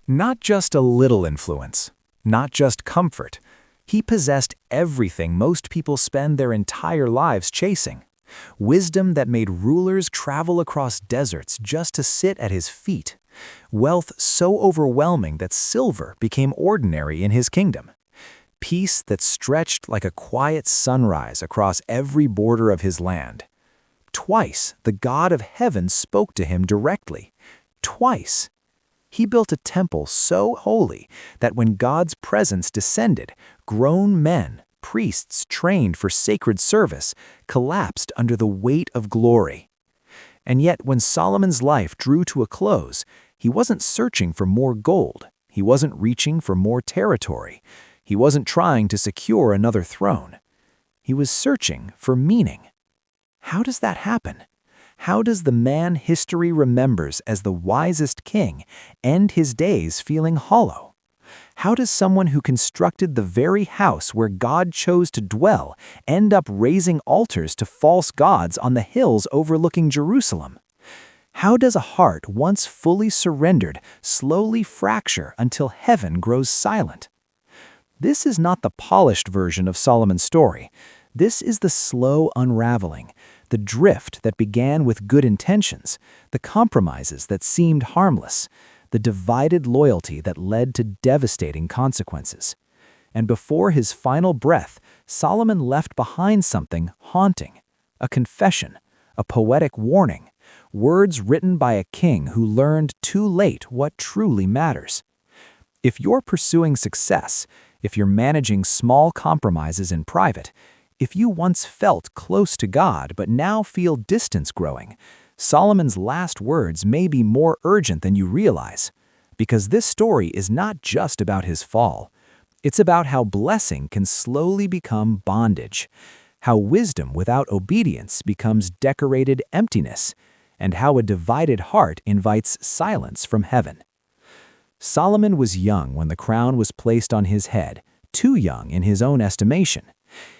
Not just a little influence, not just comfort. He possessed everything most people spend their entire lives chasing. Wisdom that made rulers travel across deserts just to sit at his feet. Wealth so overwhelming that silver became ordinary in his kingdom. Peace that stretched like a quiet sunrise across every border of his land. Twice, the God of heaven spoke to him directly. Twice. He built a temple so holy that when God's presence descended, grown men, priests trained for sacred service, collapsed under the weight of glory. And yet, when Solomon's life drew to a close, he wasn't searching for more gold. He wasn't reaching for more territory. He wasn't trying to secure another throne. He was searching for meaning. How does that happen? How does the man history remembers as the wisest king end his days feeling hollow? How does someone who constructed the very house where God chose to dwell end up raising altars to false gods on the hills overlooking Jerusalem? How does a heart once fully surrendered slowly fracture until heaven grows silent? This is not the polished version of Solomon's story. This is the slow unraveling, the drift that began with good intentions, the compromises that seemed harmless, the divided loyalty that led to devastating consequences. And before his final breath, Solomon left behind something haunting, a confession, a poetic warning, words written by a king who learned too late what truly matters. If you're pursuing success, if you're managing small compromises in private, if you once felt close to God but now feel distance growing, Solomon's last words may be more urgent than you realize, because this story is not just about his fall. It's about how blessing can slowly become bondage, how wisdom without obedience becomes decorated emptiness, and how a divided heart invites silence from heaven. Solomon was young when the crown was placed on his head, too young in his own estimation.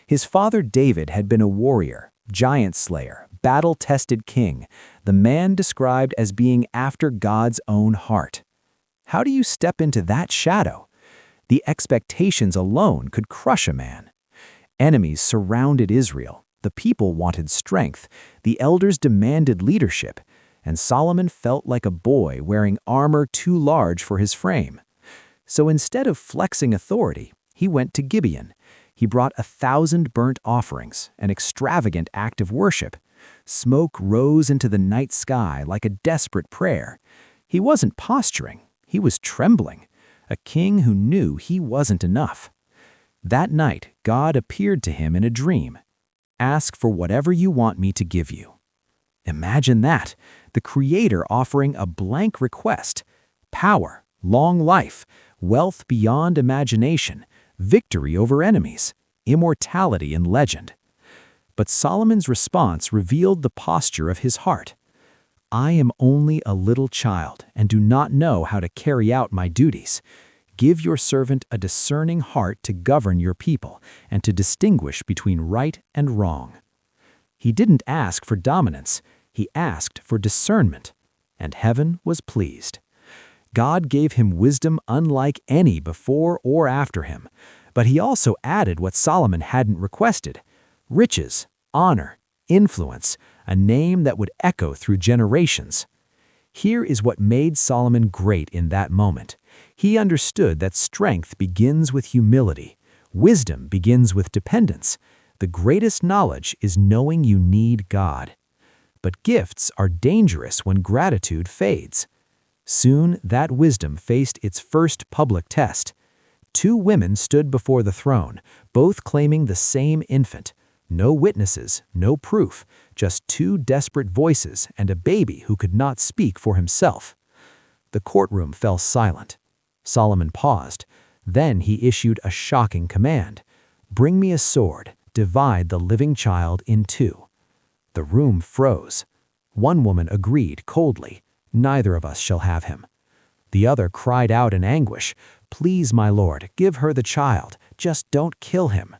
His father David had been a warrior, giant slayer, battle-tested king, the man described as being after God's own heart. How do you step into that shadow? The expectations alone could crush a man. Enemies surrounded Israel. The people wanted strength. The elders demanded leadership. And Solomon felt like a boy wearing armor too large for his frame. So instead of flexing authority, he went to Gibeon. He brought 1,000 burnt offerings, an extravagant act of worship. Smoke rose into the night sky like a desperate prayer. He wasn't posturing, he was trembling, a king who knew he wasn't enough. That night, God appeared to him in a dream. "Ask for whatever you want me to give you." Imagine that, the Creator offering a blank request: power, long life, wealth beyond imagination, victory over enemies, immortality in legend. But Solomon's response revealed the posture of his heart. "I am only a little child and do not know how to carry out my duties. Give your servant a discerning heart to govern your people and to distinguish between right and wrong." He didn't ask for dominance, he asked for discernment, and heaven was pleased. God gave him wisdom unlike any before or after him, but he also added what Solomon hadn't requested: riches, honor, influence, a name that would echo through generations. Here is what made Solomon great in that moment. He understood that strength begins with humility, wisdom begins with dependence. The greatest knowledge is knowing you need God. But gifts are dangerous when gratitude fades. Soon, that wisdom faced its first public test. 2 women stood before the throne, both claiming the same infant. No witnesses, no proof, just 2 desperate voices and a baby who could not speak for himself. The courtroom fell silent. Solomon paused. Then he issued a shocking command: "Bring me a sword, divide the living child in 2." The room froze. One woman agreed coldly, "Neither of us shall have him." The other cried out in anguish, "Please, my lord, give her the child. Just don't kill him."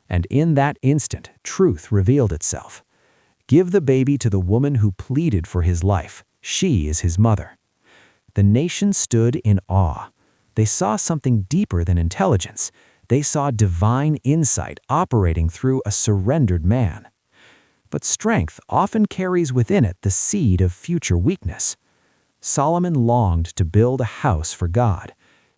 And in that instant, truth revealed itself. Give the baby to the woman who pleaded for his life. She is his mother. The nation stood in awe. They saw something deeper than intelligence. They saw divine insight operating through a surrendered man. But strength often carries within it the seed of future weakness. Solomon longed to build a house for God.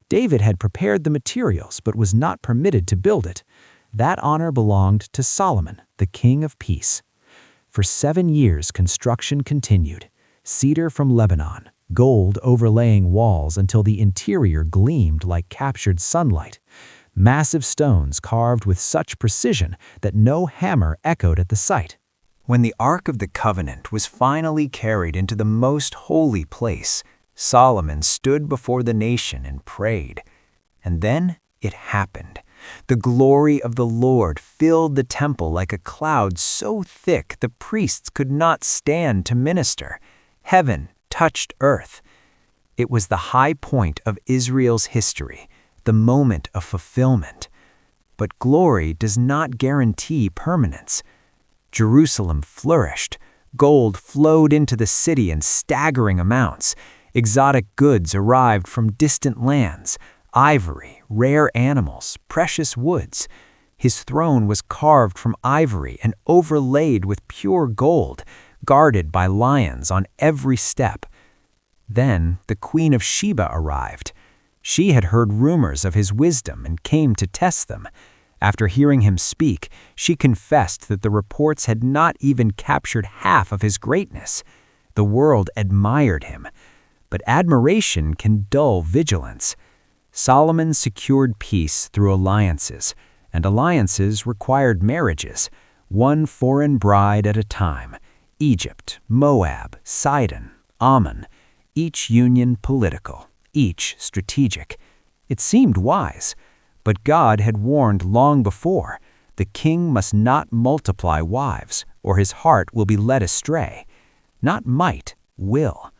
David had prepared the materials but was not permitted to build it. That honor belonged to Solomon, the King of Peace. For 7 years construction continued. Cedar from Lebanon, gold overlaying walls until the interior gleamed like captured sunlight. Massive stones carved with such precision that no hammer echoed at the site. When the Ark of the Covenant was finally carried into the most holy place, Solomon stood before the nation and prayed. And then it happened. The glory of the Lord filled the temple like a cloud so thick the priests could not stand to minister. Heaven touched earth. It was the high point of Israel's history, the moment of fulfillment. But glory does not guarantee permanence. Jerusalem flourished. Gold flowed into the city in staggering amounts. Exotic goods arrived from distant lands. Ivory, rare animals, precious woods. His throne was carved from ivory and overlaid with pure gold, guarded by lions on every step. Then the Queen of Sheba arrived. She had heard rumors of his wisdom and came to test them. After hearing him speak, she confessed that the reports had not even captured half of his greatness. The world admired him, but admiration can dull vigilance. Solomon secured peace through alliances, and alliances required marriages, one foreign bride at a time. Egypt, Moab, Sidon, Ammon, each union political, each strategic. It seemed wise. But God had warned long before, the king must not multiply wives, or his heart will be led astray. Not might, will.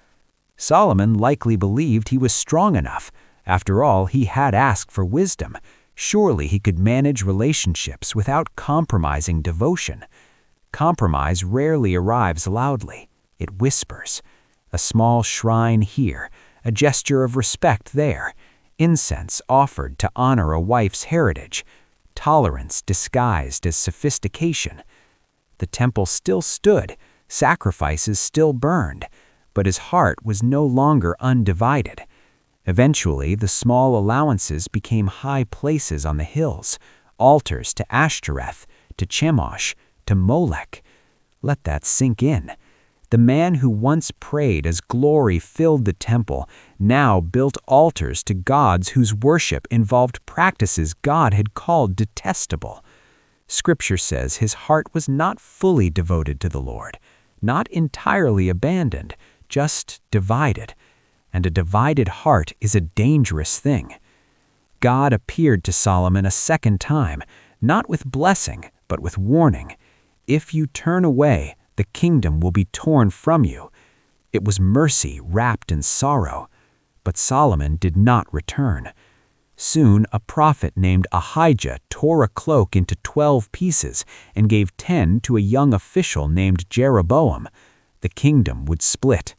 Solomon likely believed he was strong enough. After all, he had asked for wisdom. Surely he could manage relationships without compromising devotion. Compromise rarely arrives loudly. It whispers. A small shrine here, a gesture of respect there. Incense offered to honor a wife's heritage, tolerance disguised as sophistication. The temple still stood, sacrifices still burned, but his heart was no longer undivided. Eventually, the small allowances became high places on the hills, altars to Ashtoreth, to Chemosh, to Molech. Let that sink in. The man who once prayed as glory filled the temple now built altars to gods whose worship involved practices God had called detestable. Scripture says his heart was not fully devoted to the Lord, not entirely abandoned, just divided. And a divided heart is a dangerous thing. God appeared to Solomon a second time, not with blessing, but with warning. If you turn away, the kingdom will be torn from you. It was mercy wrapped in sorrow. But Solomon did not return. Soon a prophet named Ahijah tore a cloak into 12 pieces and gave 10 to a young official named Jeroboam. The kingdom would split.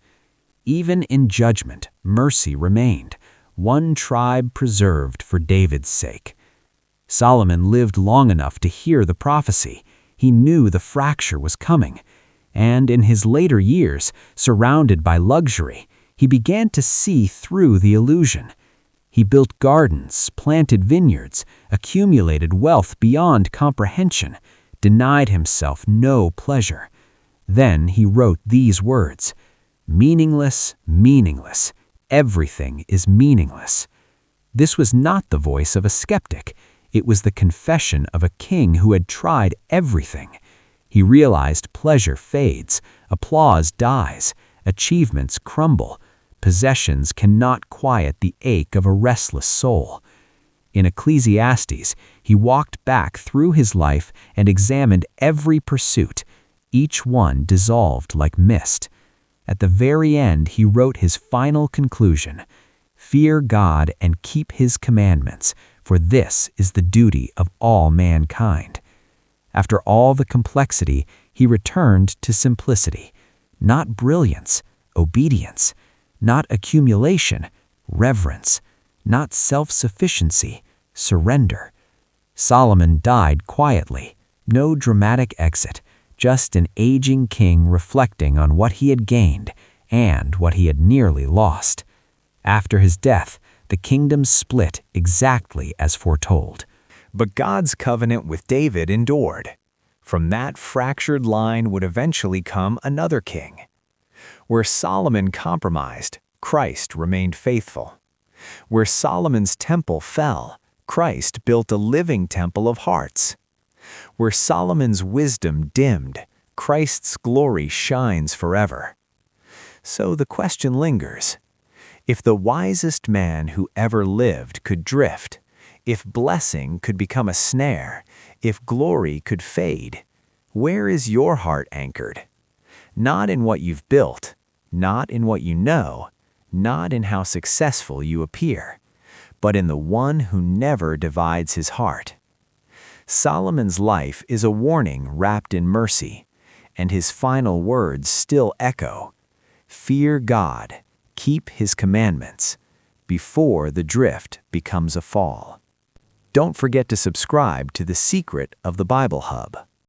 Even in judgment, mercy remained, one tribe preserved for David's sake. Solomon lived long enough to hear the prophecy. He knew the fracture was coming. And in his later years, surrounded by luxury, he began to see through the illusion. He built gardens, planted vineyards, accumulated wealth beyond comprehension, denied himself no pleasure. Then he wrote these words, "Meaningless, meaningless, everything is meaningless." This was not the voice of a skeptic. It was the confession of a king who had tried everything. He realized pleasure fades, applause dies, achievements crumble, possessions cannot quiet the ache of a restless soul. In Ecclesiastes, he walked back through his life and examined every pursuit, each one dissolved like mist. At the very end, he wrote his final conclusion, "Fear God and keep his commandments, for this is the duty of all mankind." After all the complexity, he returned to simplicity, not brilliance, obedience, not accumulation, reverence, not self-sufficiency, surrender. Solomon died quietly, no dramatic exit, just an aging king reflecting on what he had gained and what he had nearly lost. After his death, the kingdom split exactly as foretold. But God's covenant with David endured. From that fractured line would eventually come another king. Where Solomon compromised, Christ remained faithful. Where Solomon's temple fell, Christ built a living temple of hearts. Where Solomon's wisdom dimmed, Christ's glory shines forever. So the question lingers. If the wisest man who ever lived could drift, if blessing could become a snare, if glory could fade, where is your heart anchored? Not in what you've built, not in what you know, not in how successful you appear, but in the one who never divides his heart. Solomon's life is a warning wrapped in mercy, and his final words still echo, "Fear God, keep his commandments," before the drift becomes a fall. Don't forget to subscribe to The Secret of the Bible Hub.